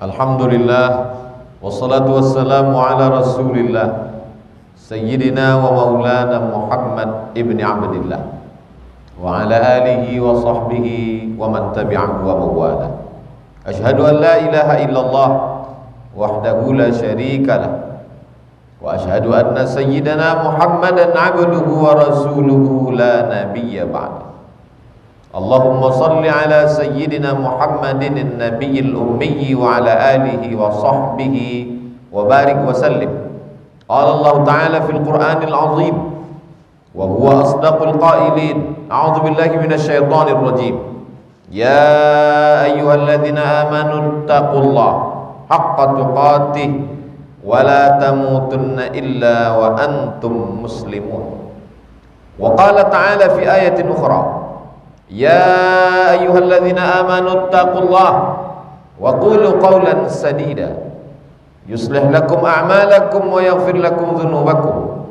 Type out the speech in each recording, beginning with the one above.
Alhamdulillah, wassalatu wassalamu ala rasulillah Sayyidina wa maulana Muhammad ibn Abdillah wa ala alihi wa sahbihi wa man tabi'ahu wa mawala. Ashhadu an la ilaha illallah wahdahu la syarika lah wa ashhadu anna sayyidana Muhammadan abduhu wa rasuluhu la nabiyya ba'da. Allahumma salli ala sayyidina Muhammadin an-nabiyil ummi wa ala alihi wa sahbihi wa barik wa sallim. Qala Allah ta'ala fil Qur'anil azim wa huwa asdaqul qailin. A'udzu billahi minasy syaithanir rajim. Ya ayyuhalladzina amanu taqullaha haqqa tuqatih wa la tamutunna illa wa antum muslimun. Wa qala ta'ala fi ayatin ukhra, ya ayyuhalladzina amanu taqullaha wa qulu qawlan sadida yuslih lakum a'malakum wa yaghfir lakum dhunubakum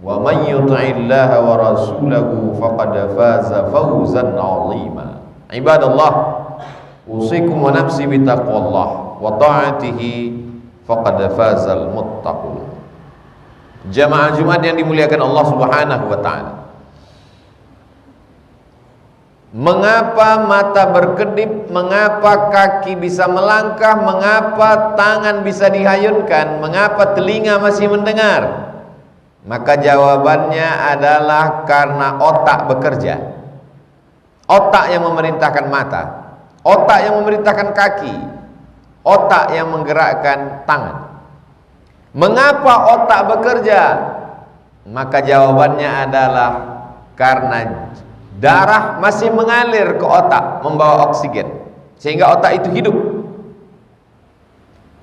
wa man yuti'illaha wa rasulahu faqad faza fawzan 'azima. Ibadallah, usikum wa nafsi bitaqwallah wa ta'atihi faqad fazal muttaqun. Jamaah Jumat yang dimuliakan Allah Subhanahu wa taala, mengapa mata berkedip, mengapa kaki bisa melangkah, mengapa tangan bisa dihayunkan, mengapa telinga masih mendengar? Maka jawabannya adalah karena otak bekerja. Otak yang memerintahkan mata, otak yang memerintahkan kaki, otak yang menggerakkan tangan. Mengapa otak bekerja? Maka jawabannya adalah karena darah masih mengalir ke otak, membawa oksigen, sehingga otak itu hidup.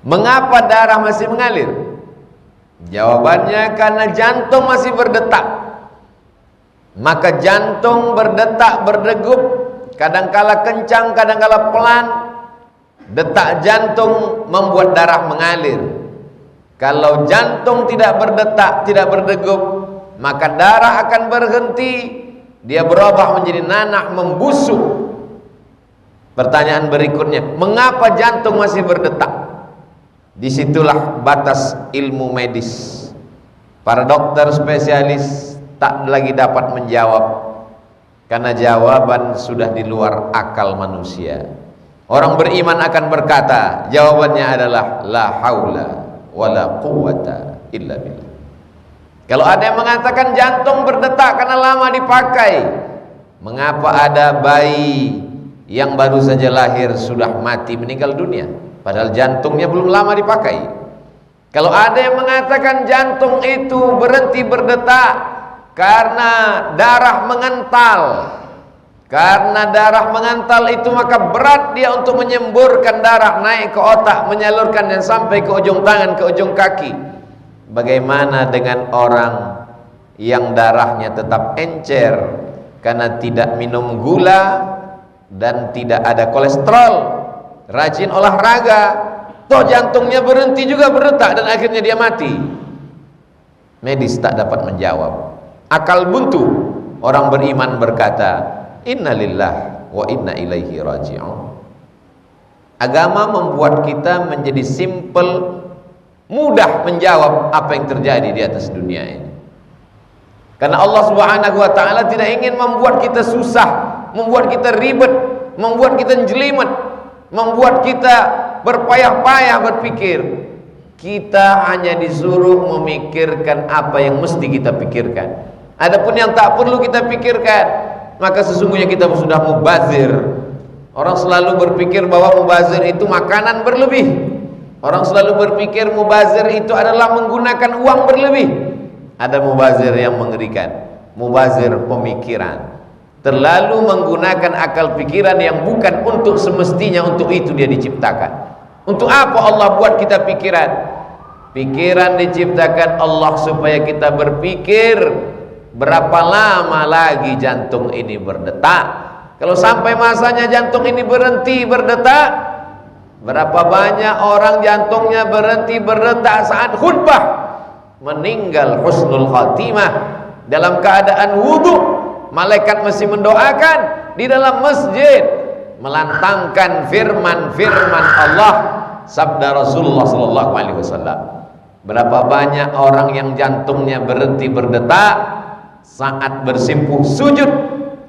Mengapa darah masih mengalir? Jawabannya karena jantung masih berdetak. Maka jantung berdetak, berdegup, kadangkala kencang, kadangkala pelan. Detak jantung membuat darah mengalir. Kalau jantung tidak berdetak, tidak berdegup, maka darah akan berhenti. Dia berubah menjadi nanah, membusuk. Pertanyaan berikutnya, mengapa jantung masih berdetak? Disitulah batas ilmu medis. Para dokter spesialis tak lagi dapat menjawab, karena jawaban sudah di luar akal manusia. Orang beriman akan berkata, jawabannya adalah la haula wala quwwata illa billah. Kalau ada yang mengatakan jantung berdetak karena lama dipakai, mengapa ada bayi yang baru saja lahir sudah mati, meninggal dunia, padahal jantungnya belum lama dipakai? Kalau ada yang mengatakan jantung itu berhenti berdetak karena darah mengental, karena darah mengental itu maka berat dia untuk menyemburkan darah naik ke otak, menyalurkannya sampai ke ujung tangan, ke ujung kaki. Bagaimana dengan orang yang darahnya tetap encer karena tidak minum gula dan tidak ada kolesterol, rajin olahraga, toh jantungnya berhenti juga berdetak dan akhirnya dia mati? Medis tak dapat menjawab. Akal buntu. Orang beriman berkata, innalillah wa inna ilaihi raji'un. Agama membuat kita menjadi simple, mudah menjawab apa yang terjadi di atas dunia ini. Karena Allah Subhanahu wa taala tidak ingin membuat kita susah, membuat kita ribet, membuat kita jelimet, membuat kita berpayah-payah berpikir. Kita hanya disuruh memikirkan apa yang mesti kita pikirkan. Adapun yang tak perlu kita pikirkan, maka sesungguhnya kita sudah mubazir. Orang selalu berpikir bahwa mubazir itu makanan berlebih. Orang selalu berpikir mubazir itu adalah menggunakan uang berlebih. Ada mubazir yang mengerikan, mubazir pemikiran. Terlalu menggunakan akal pikiran yang bukan untuk semestinya untuk itu dia diciptakan. Untuk apa Allah buat kita pikiran? Pikiran diciptakan Allah supaya kita berpikir berapa lama lagi jantung ini berdetak. Kalau sampai masanya jantung ini berhenti berdetak, berapa banyak orang jantungnya berhenti berdetak saat khutbah, meninggal husnul khatimah dalam keadaan wudu, malaikat masih mendoakan di dalam masjid, melantangkan firman-firman Allah, sabda Rasulullah sallallahu alaihi wasallam. Berapa banyak orang yang jantungnya berhenti berdetak saat bersimpuh sujud,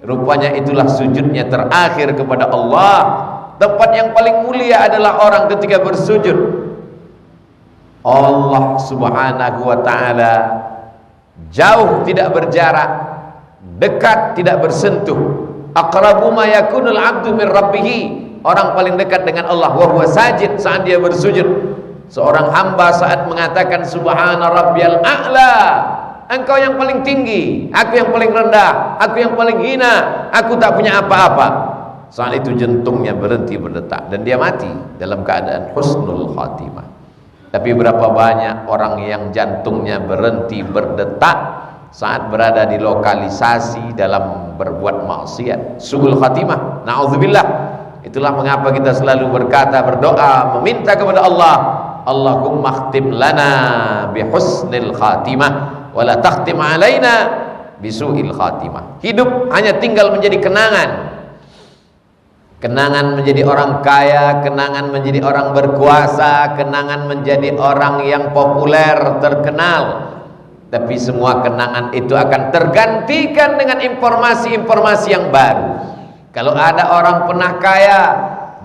rupanya itulah sujudnya terakhir kepada Allah. Tempat yang paling mulia adalah orang ketika bersujud. Allah subhanahu wa ta'ala jauh tidak berjarak, dekat tidak bersentuh. Aqrabu ma yakunul abdu min rabbih, orang paling dekat dengan Allah wa huwa sajid, saat dia bersujud. Seorang hamba saat mengatakan subhana rabbiyal a'la, engkau yang paling tinggi, aku yang paling rendah, aku yang paling hina, aku tak punya apa-apa, saat itu jantungnya berhenti berdetak dan dia mati dalam keadaan husnul khatimah. Tapi berapa banyak orang yang jantungnya berhenti berdetak saat berada di lokalisasi dalam berbuat maksiat, suul khatimah, na'udzubillah. Itulah mengapa kita selalu berkata, berdoa, meminta kepada Allah, Allahumma khtim lana bihusnil khatimah wala takhtim alaina bisu'il khatimah. Hidup hanya tinggal menjadi kenangan. Kenangan menjadi orang kaya, kenangan menjadi orang berkuasa, kenangan menjadi orang yang populer, terkenal. Tapi semua kenangan itu akan tergantikan dengan informasi-informasi yang baru. Kalau ada orang pernah kaya,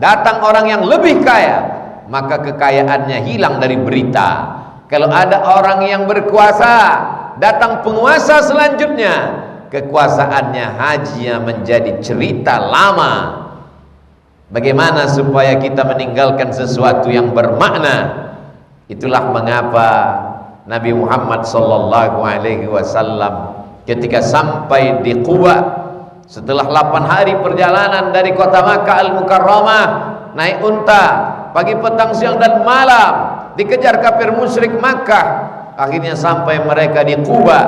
datang orang yang lebih kaya, maka kekayaannya hilang dari berita. Kalau ada orang yang berkuasa, datang penguasa selanjutnya, kekuasaannya hajinya menjadi cerita lama. Bagaimana supaya kita meninggalkan sesuatu yang bermakna? Itulah mengapa Nabi Muhammad sallallahu alaihi wasallam ketika sampai di Quba, setelah 8 hari perjalanan dari kota Makkah Al-Mukarramah, naik unta pagi, petang, siang dan malam, dikejar kafir musyrik Makkah. Akhirnya sampai mereka di Quba.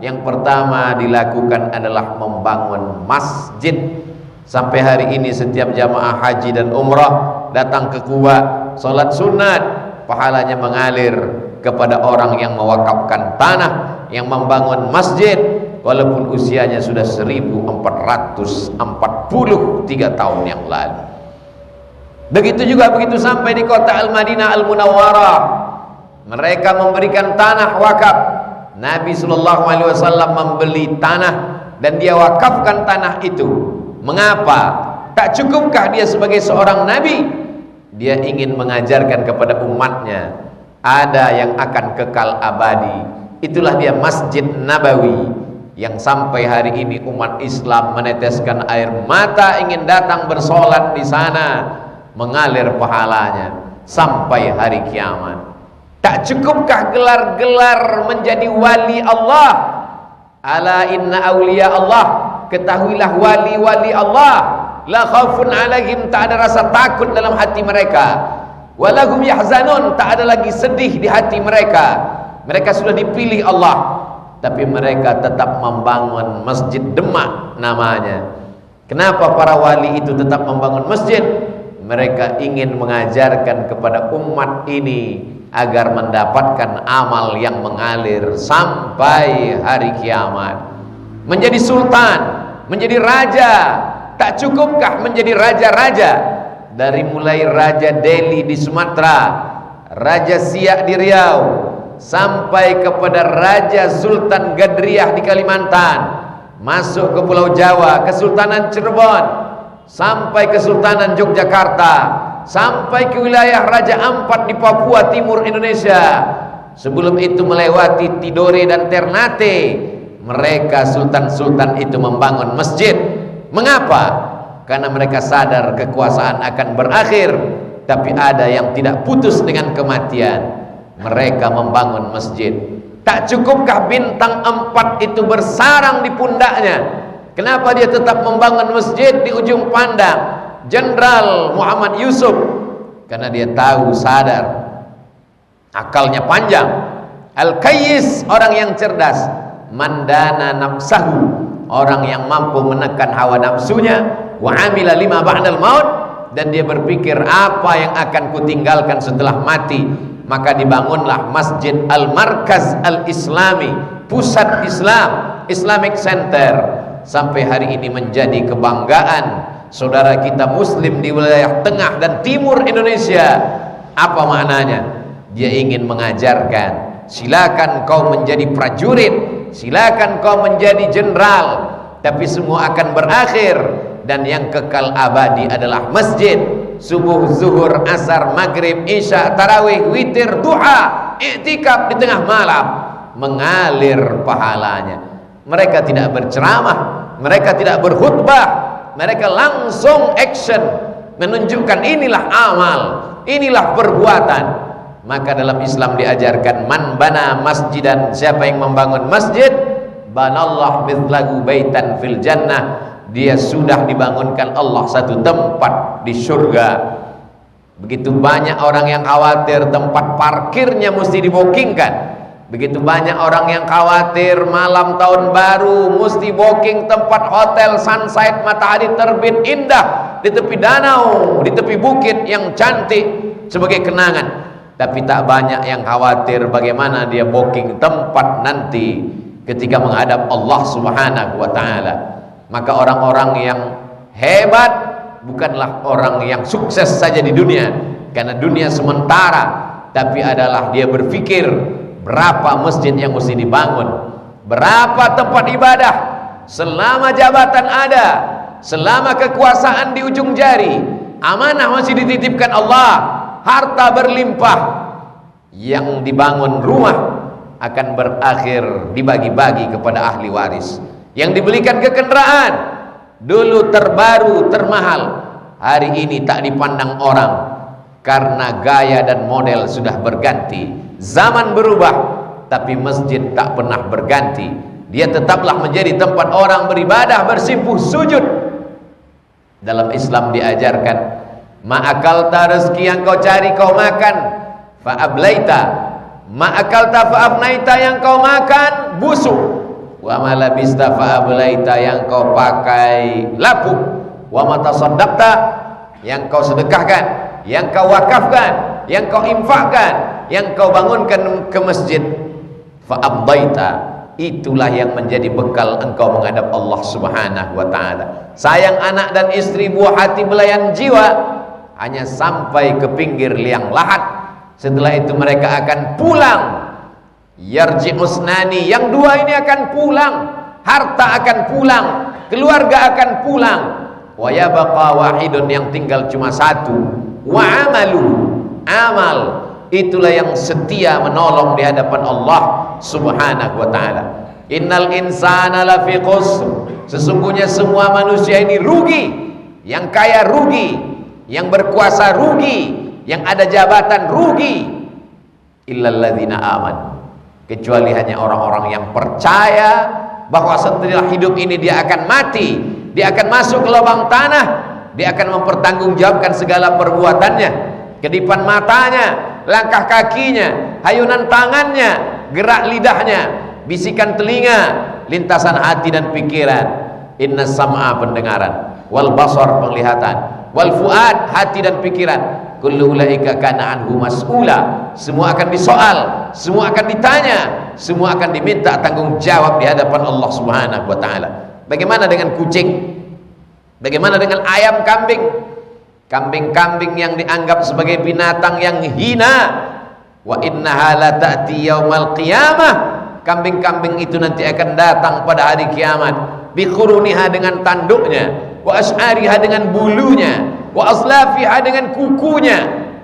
Yang pertama dilakukan adalah membangun masjid. Sampai hari ini setiap jamaah haji dan umrah datang ke Quba, sholat sunat, pahalanya mengalir kepada orang yang mewakafkan tanah, yang membangun masjid, walaupun usianya sudah 1443 tahun yang lalu. Begitu juga begitu sampai di kota Al-Madinah Al-Munawwarah, mereka memberikan tanah wakaf. Nabi SAW membeli tanah dan dia wakafkan tanah itu. Mengapa? Tak cukupkah dia sebagai seorang nabi? Dia ingin mengajarkan kepada umatnya ada yang akan kekal abadi. Itulah dia Masjid Nabawi yang sampai hari ini umat Islam meneteskan air mata ingin datang bersolat di sana, mengalir pahalanya sampai hari kiamat. Tak cukupkah gelar-gelar menjadi wali Allah? Ala inna awliya Allah, ketahuilah wali-wali Allah la khaufun alaihim, tak ada rasa takut dalam hati mereka, walahum yahzanun, tak ada lagi sedih di hati mereka. Mereka sudah dipilih Allah, tapi mereka tetap membangun Masjid Demak namanya. Kenapa para wali itu tetap membangun masjid? Mereka ingin mengajarkan kepada umat ini agar mendapatkan amal yang mengalir sampai hari kiamat. Menjadi sultan, menjadi raja, tak cukupkah menjadi raja-raja? Dari mulai Raja Delhi di Sumatera, Raja Siak di Riau, sampai kepada Raja Sultan Gadriah di Kalimantan, masuk ke Pulau Jawa, Kesultanan Cirebon, sampai Kesultanan Yogyakarta, sampai ke wilayah Raja Ampat di Papua Timur Indonesia. Sebelum itu melewati Tidore dan Ternate, mereka sultan-sultan itu membangun masjid. Mengapa? Karena mereka sadar kekuasaan akan berakhir, tapi ada yang tidak putus dengan kematian. Mereka membangun masjid. Tak cukupkah bintang 4 itu bersarang di pundaknya? Kenapa dia tetap membangun masjid di ujung pandang? Jenderal Muhammad Yusuf, karena dia tahu, sadar, akalnya panjang. Al-Qayyis, orang yang cerdas. Mandana nafsahu, orang yang mampu menekan hawa nafsunya. Wa amila lima ba'dal maut, dan dia berpikir apa yang akan kutinggalkan setelah mati. Maka dibangunlah Masjid Al-Markaz Al-Islami, pusat Islam, Islamic Center. Sampai hari ini menjadi kebanggaan saudara kita muslim di wilayah tengah dan timur Indonesia. Apa maknanya? Dia ingin mengajarkan, silakan kau menjadi prajurit, silakan kau menjadi jenderal, tapi semua akan berakhir, dan yang kekal abadi adalah masjid. Subuh, zuhur, asar, maghrib, isya, tarawih, witir, duha, iktikaf di tengah malam, mengalir pahalanya. Mereka tidak berceramah, mereka tidak berkhutbah, mereka langsung action, menunjukkan inilah amal, inilah perbuatan. Maka dalam Islam diajarkan, man bana masjidan, siapa yang membangun masjid, banallah mithlahu baitan fil jannah, dia sudah dibangunkan Allah satu tempat di surga. Begitu banyak orang yang khawatir tempat parkirnya mesti dibokingkan, begitu banyak orang yang khawatir malam tahun baru mesti booking tempat hotel sunset, matahari terbit indah di tepi danau, di tepi bukit yang cantik sebagai kenangan. Tapi tak banyak yang khawatir bagaimana dia booking tempat nanti ketika menghadap Allah Subhanahu wa ta'ala. Maka orang-orang yang hebat bukanlah orang yang sukses saja di dunia, karena dunia sementara, tapi adalah dia berpikir berapa masjid yang mesti dibangun, berapa tempat ibadah selama jabatan ada, selama kekuasaan di ujung jari, amanah masih dititipkan Allah, harta berlimpah, yang dibangun rumah akan berakhir dibagi-bagi kepada ahli waris, yang dibelikan ke kendaraan dulu terbaru termahal, hari ini tak dipandang orang karena gaya dan model sudah berganti. Zaman berubah tapi masjid tak pernah berganti, dia tetaplah menjadi tempat orang beribadah, bersimpuh sujud. Dalam Islam diajarkan, ma'akalta, rezeki yang kau cari kau makan, fa'ablaita, ma'akalta fa'afnaita, yang kau makan busuk, wa malabista fa'ablaita, yang kau pakai lapuk, wa matasaddaqta, yang kau sedekahkan, yang kau wakafkan, yang kau infakkan, yang kau bangunkan ke masjid, fa'abdaita, itulah yang menjadi bekal engkau menghadap Allah Subhanahu wa ta'ala. Sayang anak dan istri, buah hati, belayan jiwa, hanya sampai ke pinggir liang lahat. Setelah itu mereka akan pulang. Yarji'usnani, yang dua ini akan pulang, harta akan pulang, keluarga akan pulang. Wa yabqa wahidun, yang tinggal cuma satu. Wa amalu, amal, itulah yang setia menolong di hadapan Allah Subhanahu wa ta'ala. Innal insana lafi khusr, sesungguhnya semua manusia ini rugi. Yang kaya rugi, yang berkuasa rugi, yang ada jabatan rugi, illal ladzina amanu, kecuali hanya orang-orang yang percaya bahwa setelah hidup ini dia akan mati, dia akan masuk ke lubang tanah, dia akan mempertanggungjawabkan segala perbuatannya, kedipan matanya, langkah kakinya, hayunan tangannya, gerak lidahnya, bisikan telinga, lintasan hati dan pikiran. Inna sam'a, pendengaran, wal basar, penglihatan, wal fuad, hati dan pikiran, kullu ulaika kana anhu mas'ula, semua akan disoal, semua akan ditanya, semua akan diminta tanggung jawab di hadapan Allah Subhanahu wa ta'ala. Bagaimana dengan kucing? Bagaimana dengan ayam, kambing? Kambing-kambing yang dianggap sebagai binatang yang hina, wa innaha la ta'ti yaumal qiyamah, kambing-kambing itu nanti akan datang pada hari kiamat, bi khuruniha, dengan tanduknya, wa as'ariha, dengan bulunya, wa aslafiha, dengan kukunya.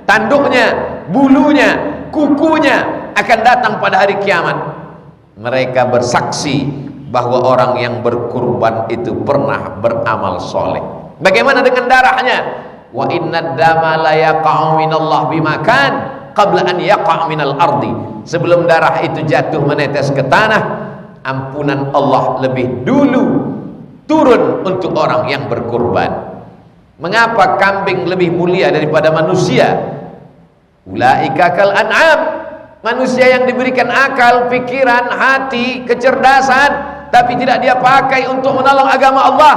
Tanduknya, bulunya, kukunya akan datang pada hari kiamat. Mereka bersaksi bahwa orang yang berkurban itu pernah beramal soleh. Bagaimana dengan darahnya? Wa inna dama la yaqa'u minallah bimakan qabla an yaqa' minal ardi, sebelum darah itu jatuh menetes ke tanah, ampunan Allah lebih dulu turun untuk orang yang berkurban. Mengapa kambing lebih mulia daripada manusia? Ulaika kal an'am, manusia yang diberikan akal, pikiran, hati, kecerdasan, tapi tidak dia pakai untuk menolong agama Allah.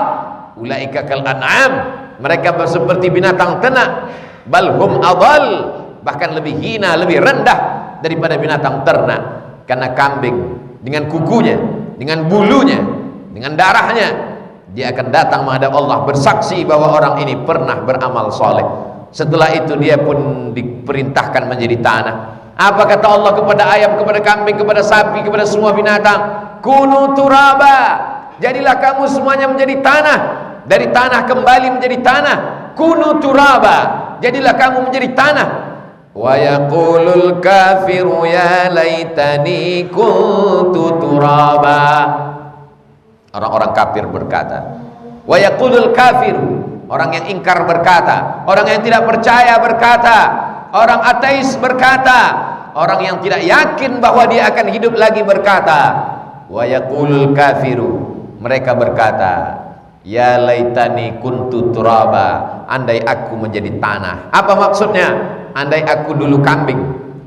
Ulaika kal an'am, mereka seperti binatang ternak. Balhum adal, bahkan lebih hina, lebih rendah daripada binatang ternak. Karena kambing dengan kukunya, dengan bulunya, dengan darahnya, dia akan datang menghadap Allah bersaksi bahwa orang ini pernah beramal soleh. Setelah itu dia pun diperintahkan menjadi tanah. Apa kata Allah kepada ayam, kepada kambing, kepada sapi, kepada semua binatang? Kunu turaba, jadilah kamu semuanya menjadi tanah. Dari tanah kembali menjadi tanah. Kunu turaba, jadilah kamu menjadi tanah. Wa yaqulul kafiru ya laitani kuntu turaba. Orang-orang kafir berkata, wa yaqulul kafiru, orang yang ingkar berkata, orang yang tidak percaya berkata, orang ateis berkata, orang yang tidak yakin bahwa dia akan hidup lagi berkata, wa yaqulul kafiru, mereka berkata, ya laitani kuntu turaba, andai aku menjadi tanah. Apa maksudnya? Andai aku dulu kambing,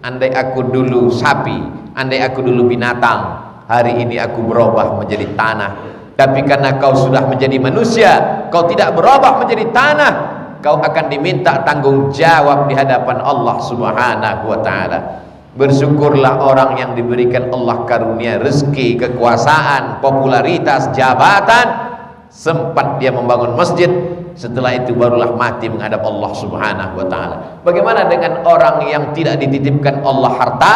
andai aku dulu sapi, andai aku dulu binatang, hari ini aku berubah menjadi tanah. Tapi karena kau sudah menjadi manusia, kau tidak berubah menjadi tanah, kau akan diminta tanggung jawab di hadapan Allah Subhanahu wa ta'ala. Bersyukurlah orang yang diberikan Allah karunia rezeki, kekuasaan, popularitas, jabatan, sempat dia membangun masjid, setelah itu barulah mati menghadap Allah Subhanahu wa ta'ala. Bagaimana dengan orang yang tidak dititipkan Allah harta,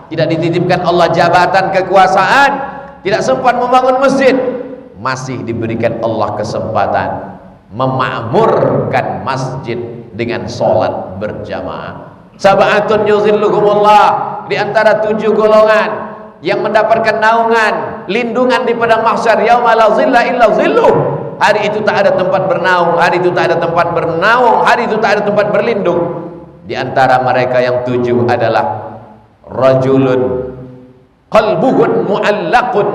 tidak dititipkan Allah jabatan, kekuasaan, tidak sempat membangun masjid, masih diberikan Allah kesempatan memakmurkan masjid dengan sholat berjamaah. Sab'atun yuzilluhumullah, di antara 7 golongan yang mendapatkan naungan, lindungan di padang mahsyar, yauma la zilla illa zilluh. Hari itu tak ada tempat bernaung, hari itu tak ada tempat bernaung, hari itu tak ada tempat berlindung. Di antara mereka yang 7 adalah rajulun qalbuhun mu'allaqun,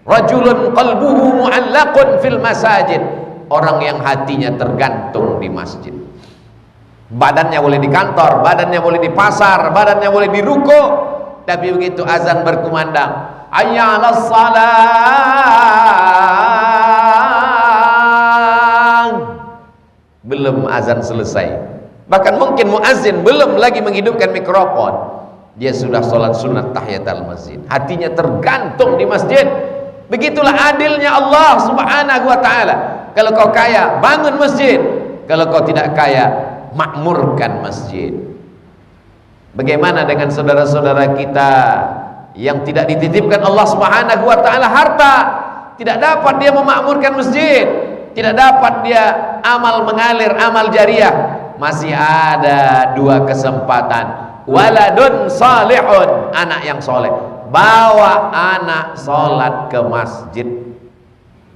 rajulun qalbuhu mu'allaqun fil masajid, orang yang hatinya tergantung di masjid. Badannya boleh di kantor, badannya boleh di pasar, badannya boleh di ruko, tapi begitu azan berkumandang, hayya 'alas salat, belum azan selesai, bahkan mungkin muazzin belum lagi menghidupkan mikrofon, dia sudah sholat sunat tahiyatul masjid, hatinya tergantung di masjid. Begitulah adilnya Allah Subhanahu wa ta'ala. Kalau kau kaya, bangun masjid. Kalau kau tidak kaya, makmurkan masjid. Bagaimana dengan saudara-saudara kita yang tidak dititipkan Allah Subhanahu wa ta'ala harta, tidak dapat dia memakmurkan masjid, tidak dapat dia amal mengalir, amal jariah? Masih ada 2 kesempatan. Waladun salihun, anak yang soleh. Bawa anak sholat ke masjid.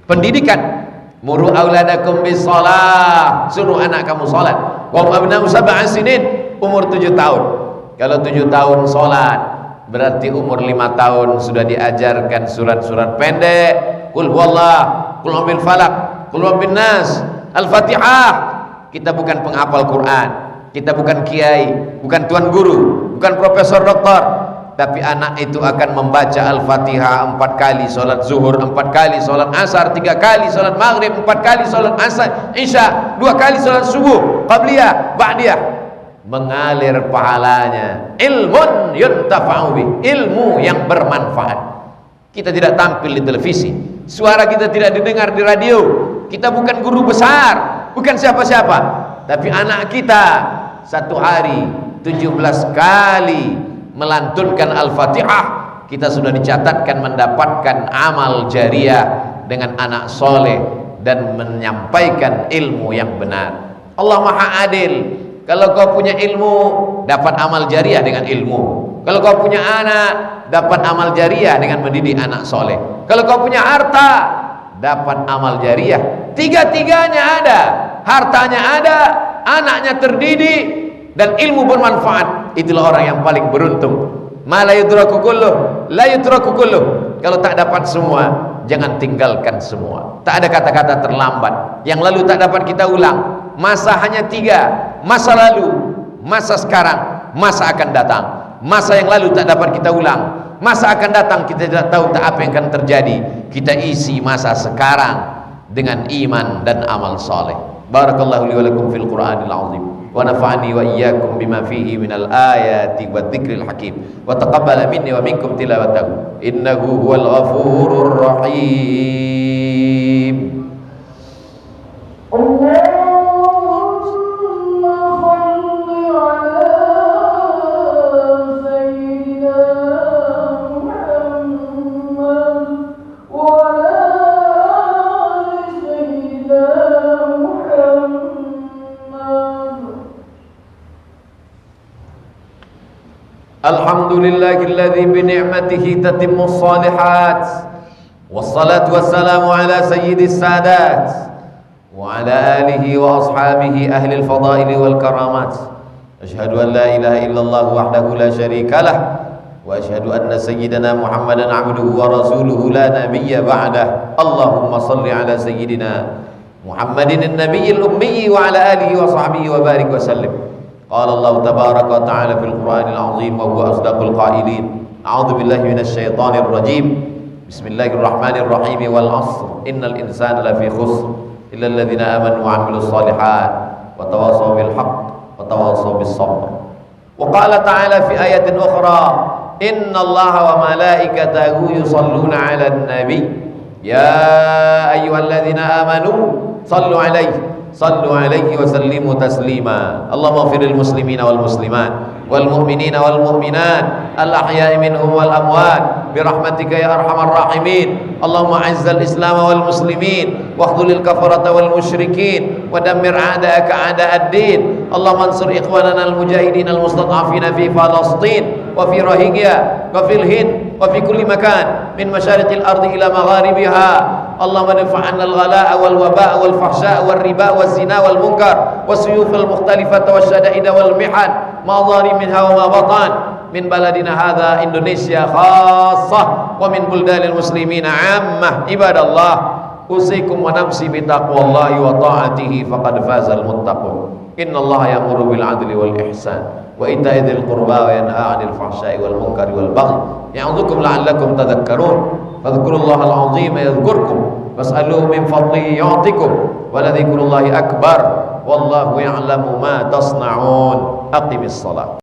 Pendidikan, muru auladakum bis shalah, suruh anak kamu sholat. Wa abna'u sab'a sinin, umur 7 tahun. Kalau 7 tahun sholat, berarti umur 5 tahun sudah diajarkan surat-surat pendek, qul huwallah, qul bil falaq, qul bin nas, al-fatihah. Kita bukan penghafal Quran, kita bukan kiai, bukan tuan guru, bukan profesor doktor, tapi anak itu akan membaca Al-Fatihah 4 kali sholat zuhur, 4 kali sholat asar, 3 kali sholat maghrib, 4 kali sholat asar, isya, 2 kali sholat subuh, qabliyah, ba'diyah. Mengalir pahalanya. Ilmun yuntafa'u bih, ilmu yang bermanfaat. Kita tidak tampil di televisi, suara kita tidak didengar di radio, kita bukan guru besar, bukan siapa-siapa, tapi anak kita 1 hari 17 kali melantunkan Al-Fatihah, kita sudah dicatatkan mendapatkan amal jariah dengan anak soleh dan menyampaikan ilmu yang benar. Allah Maha Adil. Kalau kau punya ilmu, dapat amal jariah dengan ilmu. Kalau kau punya anak, dapat amal jariah dengan mendidik anak soleh. Kalau kau punya harta, dapat amal jariah. Tiga-tiganya ada, hartanya ada, anaknya terdidik, dan ilmu bermanfaat. Itulah orang yang paling beruntung. Ma la yudraku kulluh, la yudraku kulluh. Kalau tak dapat semua, jangan tinggalkan semua. Tak ada kata-kata terlambat. Yang lalu tak dapat kita ulang. Masa hanya 3, masa lalu, masa sekarang, masa akan datang. Masa yang lalu tak dapat kita ulang, masa akan datang kita tidak tahu tak apa yang akan terjadi. Kita isi masa sekarang dengan iman dan amal soleh. Barakallahu li wa lakum fil Qur'anil azim, wa nafa'ani wa iyyakum bima fihi minal ayati wa dzikril hakim, wa taqabbala minni wa minkum tilawatahu innahu huwal ghafurur rahim. Allahumma Alhamdulillahilladzi bi ni'matihi tatimmus shalihat. Wassalatu wassalamu ala sayyidis sadat wa ala alihi wa ashabihi ahli al-fadail wal karamat. Asyhadu an la ilaha illallah wahdahu la syarika lah wa asyhadu anna sayyidana Muhammadan abduhu wa rasuluhu la nabiyya ba'dah. Allahumma salli ala sayyidina Muhammadin an-nabiyil ummi wa ala alihi wa sahbihi wa barik wa sallim. Qala Allah tabaraka wa ta'ala fil Qur'anil azim wa huwa asdaqul qailin. A'udzu billahi minasy syaithanir rajim. Bismillahirrahmanirrahim. Wal 'ashr innal insana lafi khusr illa alladhina amanu wa 'amilus shalihat wa tawassaw bil haqq wa tawassaw bis sabr. Wa qala ta'ala fi ayatin ukhra inna Allaha wa malaikatahu yusalluna 'alan nabi ya ayyuhalladzina amanu sallu 'alaihi sallu alaihi wa sallimu taslima. Allahumma ighfiril muslimina wal muslimat wal mu'minina wal mu'minat al ahya'i minhum wal amwat bi rahmatika ya arhamar rahimin. Allahumma a'izzal islam wal muslimin wa akhdhulil kafarata wal musyrikin wa dammir a'da'aka a'da'ad-din. Allahumma ansur ikhwanana al mujahidin al mustad'afina fi Falastin wa fi Rohingya wa fil Hind wa fi kulli makan min masyariqil ardi ila magharibiha. Allahumma dafa'anna al-ghalaa'a wal wabaa'a wal fahsyaa'a wal ribaa'a waz zinaa wal munkar was suyufal mukhtalifata wasyada'ida wal mihan ma dhahara minha wa ma batan min baladina hadza Indonesia khassah wa min buldanil muslimina 'ammah. Ibadallah, usikum wa nafsi bi taqwallahi wa ta'atihi faqad fazal muttaqun. Innallaha ya'muru bil 'adli wal ihsan wa ita'i dzil qurba wa yanha 'anil fahsya'i wal munkari wal baghi ya'udzukum la'allakum tadhakkarun. Fadhkurullahal 'azima yadhkurkum was'aluhu min fadlihi yu'tikum wa la dzikrullahi akbar wallahu ya'lamu ma tasna'un. Aqimis shalah.